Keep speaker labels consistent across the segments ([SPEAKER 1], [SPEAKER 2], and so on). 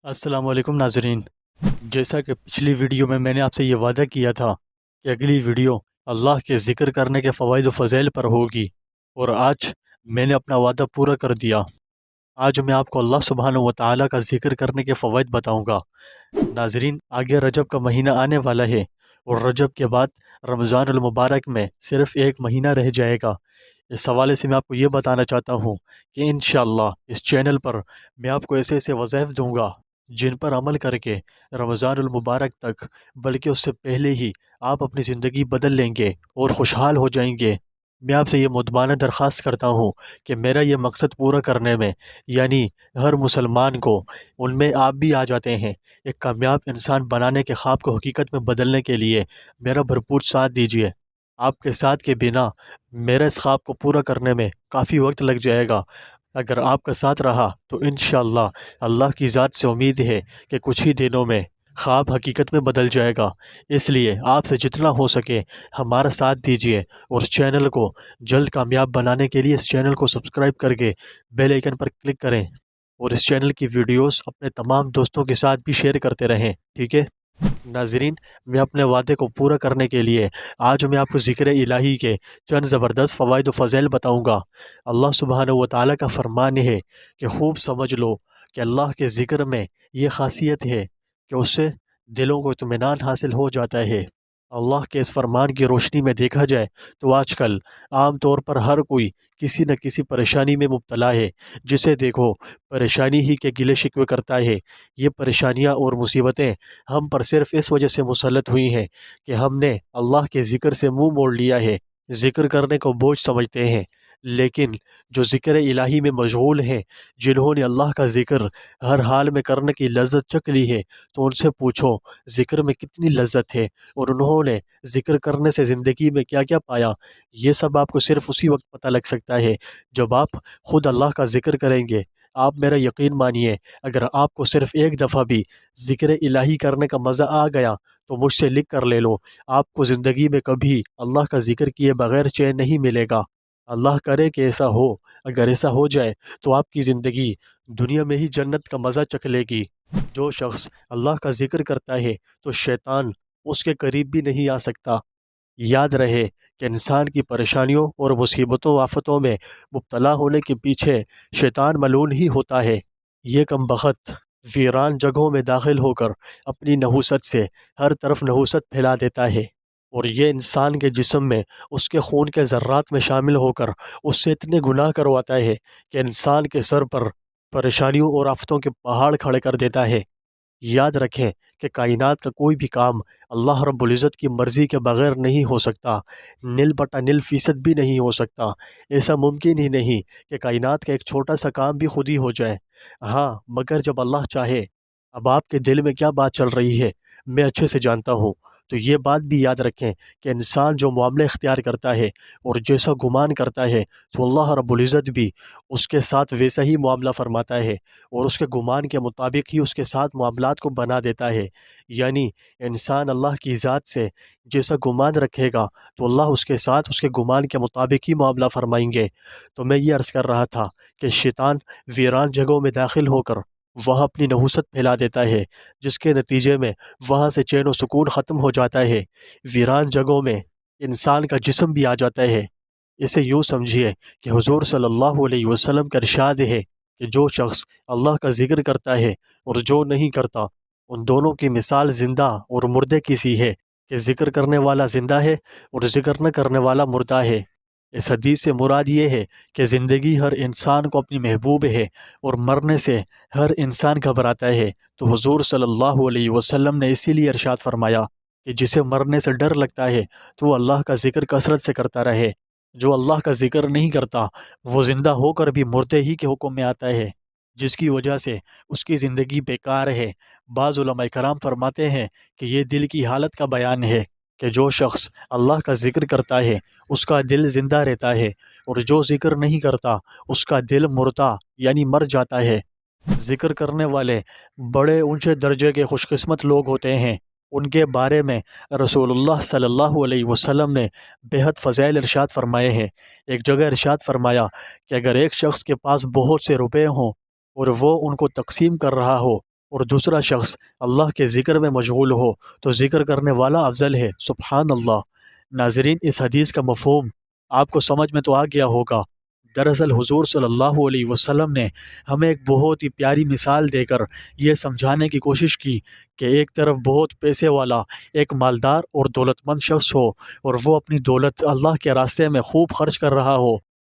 [SPEAKER 1] السلام علیکم ناظرین۔ جیسا کہ پچھلی ویڈیو میں نے آپ سے یہ وعدہ کیا تھا کہ اگلی ویڈیو اللہ کے ذکر کرنے کے فوائد و فضائل پر ہوگی، اور آج میں نے اپنا وعدہ پورا کر دیا۔ آج میں آپ کو اللہ سبحانہ و تعالیٰ کا ذکر کرنے کے فوائد بتاؤں گا۔ ناظرین، آگے رجب کا مہینہ آنے والا ہے، اور رجب کے بعد رمضان المبارک میں صرف ایک مہینہ رہ جائے گا۔ اس حوالے سے میں آپ کو یہ بتانا چاہتا ہوں کہ انشاءاللہ اس چینل پر میں آپ کو ایسے ایسے وظائف دوں گا جن پر عمل کر کے رمضان المبارک تک، بلکہ اس سے پہلے ہی آپ اپنی زندگی بدل لیں گے اور خوشحال ہو جائیں گے۔ میں آپ سے یہ مدبانہ درخواست کرتا ہوں کہ میرا یہ مقصد پورا کرنے میں، یعنی ہر مسلمان کو ان میں آپ بھی آ جاتے ہیں، ایک کامیاب انسان بنانے کے خواب کو حقیقت میں بدلنے کے لیے میرا بھرپور ساتھ دیجیے۔ آپ کے ساتھ کے بنا میرے اس خواب کو پورا کرنے میں کافی وقت لگ جائے گا۔ اگر آپ کا ساتھ رہا تو انشاءاللہ اللہ کی ذات سے امید ہے کہ کچھ ہی دنوں میں خواب حقیقت میں بدل جائے گا۔ اس لیے آپ سے جتنا ہو سکے ہمارا ساتھ دیجیے، اور اس چینل کو جلد کامیاب بنانے کے لیے اس چینل کو سبسکرائب کر کے بیل آئیکن پر کلک کریں، اور اس چینل کی ویڈیوز اپنے تمام دوستوں کے ساتھ بھی شیئر کرتے رہیں، ٹھیک ہے؟ ناظرین، میں اپنے وعدے کو پورا کرنے کے لیے آج میں آپ کو ذکر الہی کے چند زبردست فوائد و فضائل بتاؤں گا۔ اللہ سبحانہ و تعالیٰ کا فرمان ہے کہ خوب سمجھ لو کہ اللہ کے ذکر میں یہ خاصیت ہے کہ اس سے دلوں کو اطمینان حاصل ہو جاتا ہے۔ اللہ کے اس فرمان کی روشنی میں دیکھا جائے تو آج کل عام طور پر ہر کوئی کسی نہ کسی پریشانی میں مبتلا ہے۔ جسے دیکھو پریشانی ہی کے گلے شکوے کرتا ہے۔ یہ پریشانیاں اور مصیبتیں ہم پر صرف اس وجہ سے مسلط ہوئی ہیں کہ ہم نے اللہ کے ذکر سے منہ موڑ لیا ہے، ذکر کرنے کو بوجھ سمجھتے ہیں۔ لیکن جو ذکر الہی میں مشغول ہیں، جنہوں نے اللہ کا ذکر ہر حال میں کرنے کی لذت چکھ لی ہے، تو ان سے پوچھو ذکر میں کتنی لذت ہے، اور انہوں نے ذکر کرنے سے زندگی میں کیا کیا پایا۔ یہ سب آپ کو صرف اسی وقت پتہ لگ سکتا ہے جب آپ خود اللہ کا ذکر کریں گے۔ آپ میرا یقین مانیے، اگر آپ کو صرف ایک دفعہ بھی ذکر الہی کرنے کا مزہ آ گیا تو مجھ سے لکھ کر لے لو، آپ کو زندگی میں کبھی اللہ کا ذکر کیے بغیر چین نہیں ملے گا۔ اللہ کرے کہ ایسا ہو۔ اگر ایسا ہو جائے تو آپ کی زندگی دنیا میں ہی جنت کا مزہ چکھ لے گی۔ جو شخص اللہ کا ذکر کرتا ہے تو شیطان اس کے قریب بھی نہیں آ سکتا۔ یاد رہے کہ انسان کی پریشانیوں اور مصیبتوں و آفتوں میں مبتلا ہونے کے پیچھے شیطان ملعون ہی ہوتا ہے۔ یہ کم بخت ویران جگہوں میں داخل ہو کر اپنی نحوست سے ہر طرف نحوست پھیلا دیتا ہے، اور یہ انسان کے جسم میں اس کے خون کے ذرات میں شامل ہو کر اس سے اتنے گناہ کرواتا ہے کہ انسان کے سر پر پریشانیوں اور آفتوں کے پہاڑ کھڑے کر دیتا ہے۔ یاد رکھیں کہ کائنات کا کوئی بھی کام اللہ رب العزت کی مرضی کے بغیر نہیں ہو سکتا، نل بٹا نل فیصد بھی نہیں ہو سکتا۔ ایسا ممکن ہی نہیں کہ کائنات کا ایک چھوٹا سا کام بھی خود ہی ہو جائے۔ ہاں، مگر جب اللہ چاہے۔ اب آپ کے دل میں کیا بات چل رہی ہے میں اچھے سے جانتا ہوں، تو یہ بات بھی یاد رکھیں کہ انسان جو معاملہ اختیار کرتا ہے اور جیسا گمان کرتا ہے تو اللہ رب العزت بھی اس کے ساتھ ویسا ہی معاملہ فرماتا ہے، اور اس کے گمان کے مطابق ہی اس کے ساتھ معاملات کو بنا دیتا ہے۔ یعنی انسان اللہ کی ذات سے جیسا گمان رکھے گا تو اللہ اس کے ساتھ اس کے گمان کے مطابق ہی معاملہ فرمائیں گے۔ تو میں یہ عرض کر رہا تھا کہ شیطان ویران جگہوں میں داخل ہو کر وہاں اپنی نحوست پھیلا دیتا ہے، جس کے نتیجے میں وہاں سے چین و سکون ختم ہو جاتا ہے۔ ویران جگہوں میں انسان کا جسم بھی آ جاتا ہے۔ اسے یوں سمجھیے کہ حضور صلی اللہ علیہ وسلم کا ارشاد ہے کہ جو شخص اللہ کا ذکر کرتا ہے اور جو نہیں کرتا، ان دونوں کی مثال زندہ اور مردے کی سی ہے، کہ ذکر کرنے والا زندہ ہے اور ذکر نہ کرنے والا مردہ ہے۔ اس حدیث سے مراد یہ ہے کہ زندگی ہر انسان کو اپنی محبوب ہے، اور مرنے سے ہر انسان گھبراتا ہے۔ تو حضور صلی اللہ علیہ وسلم نے اسی لیے ارشاد فرمایا کہ جسے مرنے سے ڈر لگتا ہے تو وہ اللہ کا ذکر کثرت سے کرتا رہے۔ جو اللہ کا ذکر نہیں کرتا وہ زندہ ہو کر بھی مردے ہی کے حکم میں آتا ہے، جس کی وجہ سے اس کی زندگی بیکار ہے۔ بعض علماء کرام فرماتے ہیں کہ یہ دل کی حالت کا بیان ہے کہ جو شخص اللہ کا ذکر کرتا ہے اس کا دل زندہ رہتا ہے، اور جو ذکر نہیں کرتا اس کا دل مردہ یعنی مر جاتا ہے۔ ذکر کرنے والے بڑے اونچے درجے کے خوش قسمت لوگ ہوتے ہیں۔ ان کے بارے میں رسول اللہ صلی اللہ علیہ وسلم نے بے حد فضائل ارشاد فرمائے ہیں۔ ایک جگہ ارشاد فرمایا کہ اگر ایک شخص کے پاس بہت سے روپے ہوں اور وہ ان کو تقسیم کر رہا ہو اور دوسرا شخص اللہ کے ذکر میں مشغول ہو تو ذکر کرنے والا افضل ہے۔ سبحان اللہ۔ ناظرین، اس حدیث کا مفہوم آپ کو سمجھ میں تو آ گیا ہوگا۔ دراصل حضور صلی اللہ علیہ وسلم نے ہمیں ایک بہت ہی پیاری مثال دے کر یہ سمجھانے کی کوشش کی کہ ایک طرف بہت پیسے والا ایک مالدار اور دولت مند شخص ہو اور وہ اپنی دولت اللہ کے راستے میں خوب خرچ کر رہا ہو۔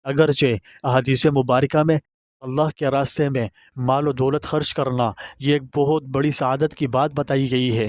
[SPEAKER 1] اگرچہ احادیث مبارکہ میں اللہ کے راستے میں مال و دولت خرچ کرنا یہ ایک بہت بڑی سعادت کی بات بتائی گئی ہے،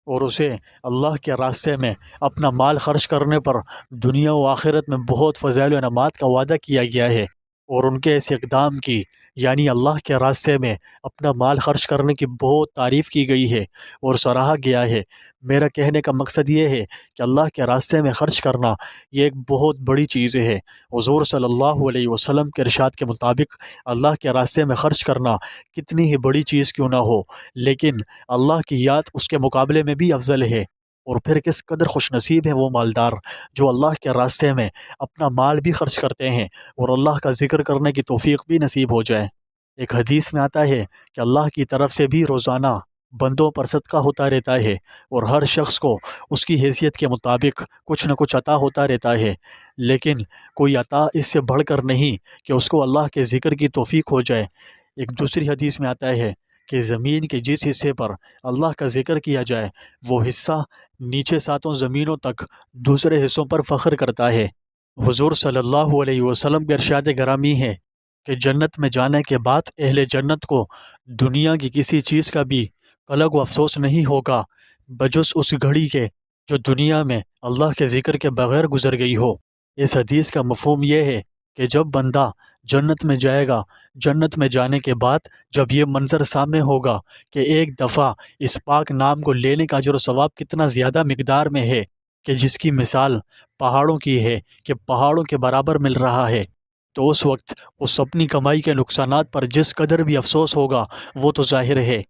[SPEAKER 1] اور اسے اللہ کے راستے میں اپنا مال خرچ کرنے پر دنیا و آخرت میں بہت فضائل و انعامات کا وعدہ کیا گیا ہے، اور ان کے اس اقدام کی یعنی اللہ کے راستے میں اپنا مال خرچ کرنے کی بہت تعریف کی گئی ہے اور سراہا گیا ہے۔ میرا کہنے کا مقصد یہ ہے کہ اللہ کے راستے میں خرچ کرنا یہ ایک بہت بڑی چیز ہے۔ حضور صلی اللہ علیہ وسلم کے ارشاد کے مطابق اللہ کے راستے میں خرچ کرنا کتنی ہی بڑی چیز کیوں نہ ہو، لیکن اللہ کی یاد اس کے مقابلے میں بھی افضل ہے۔ اور پھر کس قدر خوش نصیب ہے وہ مالدار جو اللہ کے راستے میں اپنا مال بھی خرچ کرتے ہیں اور اللہ کا ذکر کرنے کی توفیق بھی نصیب ہو جائے۔ ایک حدیث میں آتا ہے کہ اللہ کی طرف سے بھی روزانہ بندوں پر صدقہ ہوتا رہتا ہے، اور ہر شخص کو اس کی حیثیت کے مطابق کچھ نہ کچھ عطا ہوتا رہتا ہے، لیکن کوئی عطا اس سے بڑھ کر نہیں کہ اس کو اللہ کے ذکر کی توفیق ہو جائے۔ ایک دوسری حدیث میں آتا ہے کہ زمین کے جس حصے پر اللہ کا ذکر کیا جائے وہ حصہ نیچے ساتوں زمینوں تک دوسرے حصوں پر فخر کرتا ہے۔ حضور صلی اللہ علیہ وسلم کے ارشاد گرامی ہے کہ جنت میں جانے کے بعد اہل جنت کو دنیا کی کسی چیز کا بھی قلق و افسوس نہیں ہوگا بجز اس گھڑی کے جو دنیا میں اللہ کے ذکر کے بغیر گزر گئی ہو۔ اس حدیث کا مفہوم یہ ہے کہ جب بندہ جنت میں جائے گا، جنت میں جانے کے بعد جب یہ منظر سامنے ہوگا کہ ایک دفعہ اس پاک نام کو لینے کا اجر و ثواب کتنا زیادہ مقدار میں ہے کہ جس کی مثال پہاڑوں کی ہے کہ پہاڑوں کے برابر مل رہا ہے، تو اس وقت اس اپنی کمائی کے نقصانات پر جس قدر بھی افسوس ہوگا وہ تو ظاہر ہے۔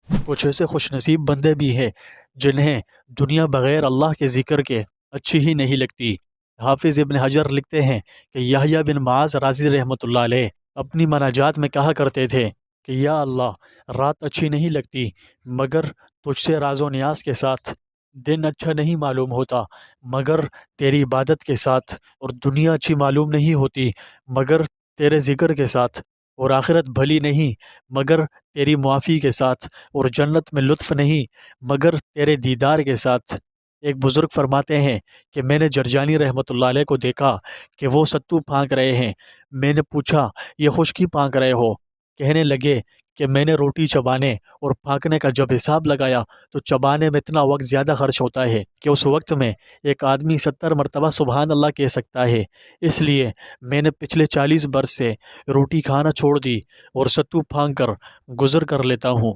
[SPEAKER 1] کچھ ایسے خوش نصیب بندے بھی ہیں جنہیں دنیا بغیر اللہ کے ذکر کے اچھی ہی نہیں لگتی۔ حافظ ابن حجر لکھتے ہیں کہ یحییٰ بن معاذ رازی رحمۃ اللہ علیہ اپنی مناجات میں کہا کرتے تھے کہ یا اللہ، رات اچھی نہیں لگتی مگر تجھ سے راز و نیاز کے ساتھ، دن اچھا نہیں معلوم ہوتا مگر تیری عبادت کے ساتھ، اور دنیا اچھی معلوم نہیں ہوتی مگر تیرے ذکر کے ساتھ، اور آخرت بھلی نہیں مگر تیری معافی کے ساتھ، اور جنت میں لطف نہیں مگر تیرے دیدار کے ساتھ۔ ایک بزرگ فرماتے ہیں کہ میں نے جرجانی رحمۃ اللہ علیہ کو دیکھا کہ وہ ستو پھانک رہے ہیں۔ میں نے پوچھا یہ خشکی پھانک رہے ہو؟ کہنے لگے کہ میں نے روٹی چبانے اور پھانکنے کا جب حساب لگایا تو چبانے میں اتنا وقت زیادہ خرچ ہوتا ہے کہ اس وقت میں ایک آدمی 70 مرتبہ سبحان اللہ کہہ سکتا ہے، اس لیے میں نے پچھلے 40 برس سے روٹی کھانا چھوڑ دی اور ستو پھانک کر گزر کر لیتا ہوں۔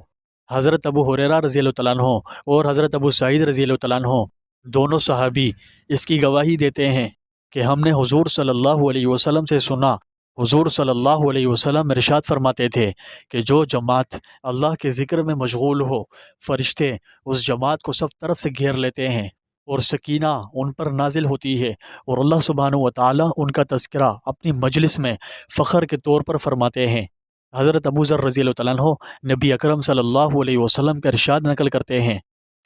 [SPEAKER 1] حضرت ابو ہریرہ رضی اللہ تعالیٰ عنہ اور حضرت ابو سعید رضی اللہ تعالیٰ عنہ دونوں صحابی اس کی گواہی دیتے ہیں کہ ہم نے حضور صلی اللہ علیہ وسلم سے سنا، حضور صلی اللہ علیہ وسلم ارشاد فرماتے تھے کہ جو جماعت اللہ کے ذکر میں مشغول ہو، فرشتے اس جماعت کو سب طرف سے گھیر لیتے ہیں اور سکینہ ان پر نازل ہوتی ہے، اور اللہ سبحانہ و تعالیٰ ان کا تذکرہ اپنی مجلس میں فخر کے طور پر فرماتے ہیں۔ حضرت ابو ذر رضی اللہ تعالیٰ عنہ نبی اکرم صلی اللہ علیہ وسلم کا ارشاد نقل کرتے ہیں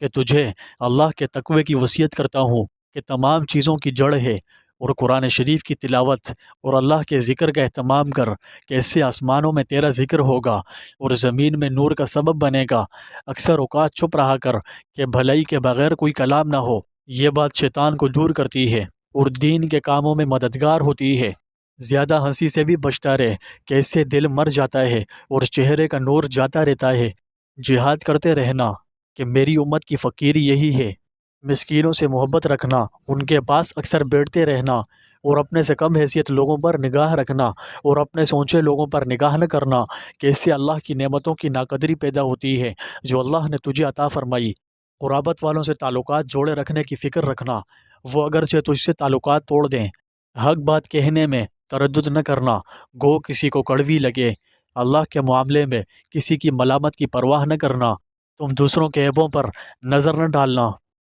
[SPEAKER 1] کہ تجھے اللہ کے تقوی کی وصیت کرتا ہوں کہ تمام چیزوں کی جڑ ہے، اور قرآن شریف کی تلاوت اور اللہ کے ذکر کا اہتمام کر کہ اس سے آسمانوں میں تیرا ذکر ہوگا اور زمین میں نور کا سبب بنے گا۔ اکثر اوقات چپ رہا کر کہ بھلائی کے بغیر کوئی کلام نہ ہو، یہ بات شیطان کو دور کرتی ہے اور دین کے کاموں میں مددگار ہوتی ہے۔ زیادہ ہنسی سے بھی بچتا رہے کہ اس سے دل مر جاتا ہے اور چہرے کا نور جاتا رہتا ہے۔ جہاد کرتے رہنا کہ میری امت کی فقیری یہی ہے، مسکینوں سے محبت رکھنا، ان کے پاس اکثر بیٹھتے رہنا، اور اپنے سے کم حیثیت لوگوں پر نگاہ رکھنا اور اپنے سے اونچے لوگوں پر نگاہ نہ کرنا کہ اس سے اللہ کی نعمتوں کی ناقدری پیدا ہوتی ہے جو اللہ نے تجھے عطا فرمائی۔ قرابت والوں سے تعلقات جوڑے رکھنے کی فکر رکھنا، وہ اگرچہ تجھ سے تعلقات توڑ دیں، حق بات کہنے میں تردد نہ کرنا گو کسی کو کڑوی لگے، اللہ کے معاملے میں کسی کی ملامت کی پرواہ نہ کرنا، تم دوسروں کے عیبوں پر نظر نہ ڈالنا،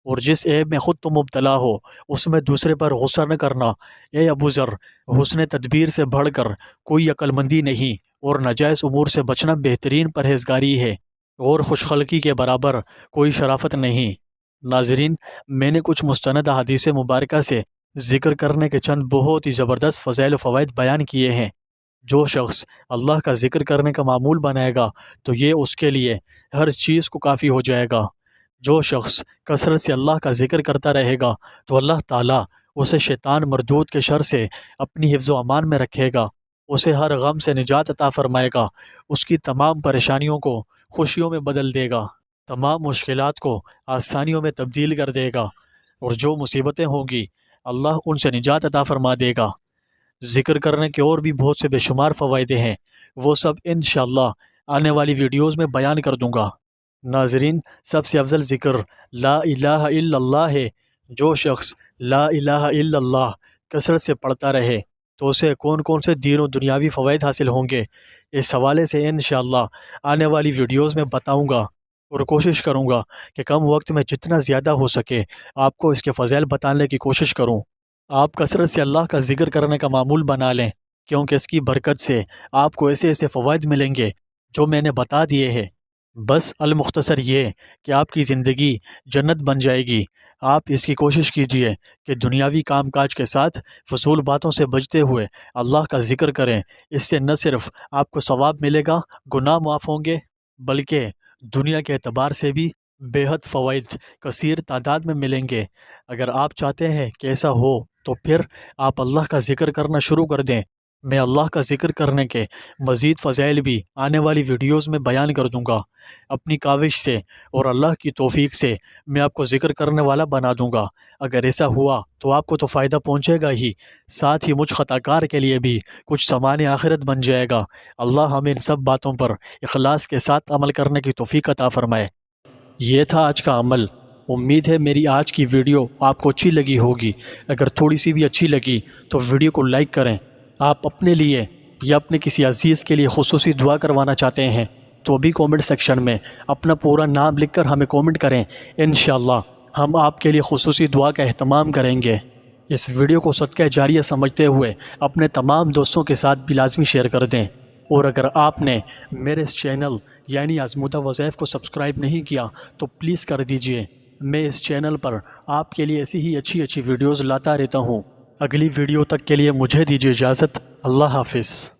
[SPEAKER 1] اور جس عیب میں خود تم مبتلا ہو اس میں دوسرے پر غصہ نہ کرنا۔ اے ابو ذر، حسن تدبیر سے بڑھ کر کوئی عقل مندی نہیں، اور ناجائز امور سے بچنا بہترین پرہیزگاری ہے۔ اور خوشخلقی کے برابر کوئی شرافت نہیں۔ ناظرین، میں نے کچھ مستند احادیث مبارکہ سے ذکر کرنے کے چند بہت ہی زبردست فضائل و فوائد بیان کیے ہیں۔ جو شخص اللہ کا ذکر کرنے کا معمول بنائے گا تو یہ اس کے لیے ہر چیز کو کافی ہو جائے گا۔ جو شخص کثرت سے اللہ کا ذکر کرتا رہے گا تو اللہ تعالیٰ اسے شیطان مردود کے شر سے اپنی حفظ و امان میں رکھے گا، اسے ہر غم سے نجات عطا فرمائے گا، اس کی تمام پریشانیوں کو خوشیوں میں بدل دے گا، تمام مشکلات کو آسانیوں میں تبدیل کر دے گا، اور جو مصیبتیں ہوں گی اللہ ان سے نجات عطا فرما دے گا۔ ذکر کرنے کے اور بھی بہت سے بے شمار فوائد ہیں، وہ سب انشاءاللہ آنے والی ویڈیوز میں بیان کر دوں گا۔ ناظرین، سب سے افضل ذکر لا الہ الا اللہ ہے۔ جو شخص لا الہ الا اللہ کثرت سے پڑھتا رہے تو اسے کون کون سے دین و دنیاوی فوائد حاصل ہوں گے، اس حوالے سے انشاءاللہ آنے والی ویڈیوز میں بتاؤں گا، اور کوشش کروں گا کہ کم وقت میں جتنا زیادہ ہو سکے آپ کو اس کے فضائل بتانے کی کوشش کروں۔ آپ کثرت سے اللہ کا ذکر کرنے کا معمول بنا لیں، کیونکہ اس کی برکت سے آپ کو ایسے ایسے فوائد ملیں گے جو میں نے بتا دیے ہیں۔ بس المختصر یہ کہ آپ کی زندگی جنت بن جائے گی۔ آپ اس کی کوشش کیجئے کہ دنیاوی کام کاج کے ساتھ فضول باتوں سے بچتے ہوئے اللہ کا ذکر کریں۔ اس سے نہ صرف آپ کو ثواب ملے گا، گناہ معاف ہوں گے، بلکہ دنیا کے اعتبار سے بھی بے حد فوائد کثیر تعداد میں ملیں گے۔ اگر آپ چاہتے ہیں کہ ایسا ہو تو پھر آپ اللہ کا ذکر کرنا شروع کر دیں۔ میں اللہ کا ذکر کرنے کے مزید فضائل بھی آنے والی ویڈیوز میں بیان کر دوں گا۔ اپنی کاوش سے اور اللہ کی توفیق سے میں آپ کو ذکر کرنے والا بنا دوں گا۔ اگر ایسا ہوا تو آپ کو تو فائدہ پہنچے گا ہی، ساتھ ہی مجھ خطا کار کے لیے بھی کچھ سامان آخرت بن جائے گا۔ اللہ ہمیں ان سب باتوں پر اخلاص کے ساتھ عمل کرنے کی توفیق عطا فرمائے۔ یہ تھا آج کا عمل۔ امید ہے میری آج کی ویڈیو آپ کو اچھی لگی ہوگی۔ اگر تھوڑی سی بھی اچھی لگی تو ویڈیو کو لائک کریں۔ آپ اپنے لیے یا اپنے کسی عزیز کے لیے خصوصی دعا کروانا چاہتے ہیں تو بھی کومنٹ سیکشن میں اپنا پورا نام لکھ کر ہمیں کومنٹ کریں۔ انشاءاللہ ہم آپ کے لیے خصوصی دعا کا اہتمام کریں گے۔ اس ویڈیو کو صدقہ جاریہ سمجھتے ہوئے اپنے تمام دوستوں کے ساتھ بھی لازمی شیئر کر دیں۔ اور اگر آپ نے میرے اس چینل یعنی آزمودہ وظائف کو سبسکرائب نہیں کیا تو پلیز کر دیجئے۔ میں اس چینل پر آپ کے لیے ایسی ہی اچھی اچھی ویڈیوز لاتا رہتا ہوں۔ اگلی ویڈیو تک کے لیے مجھے دیجیے اجازت۔ اللہ حافظ۔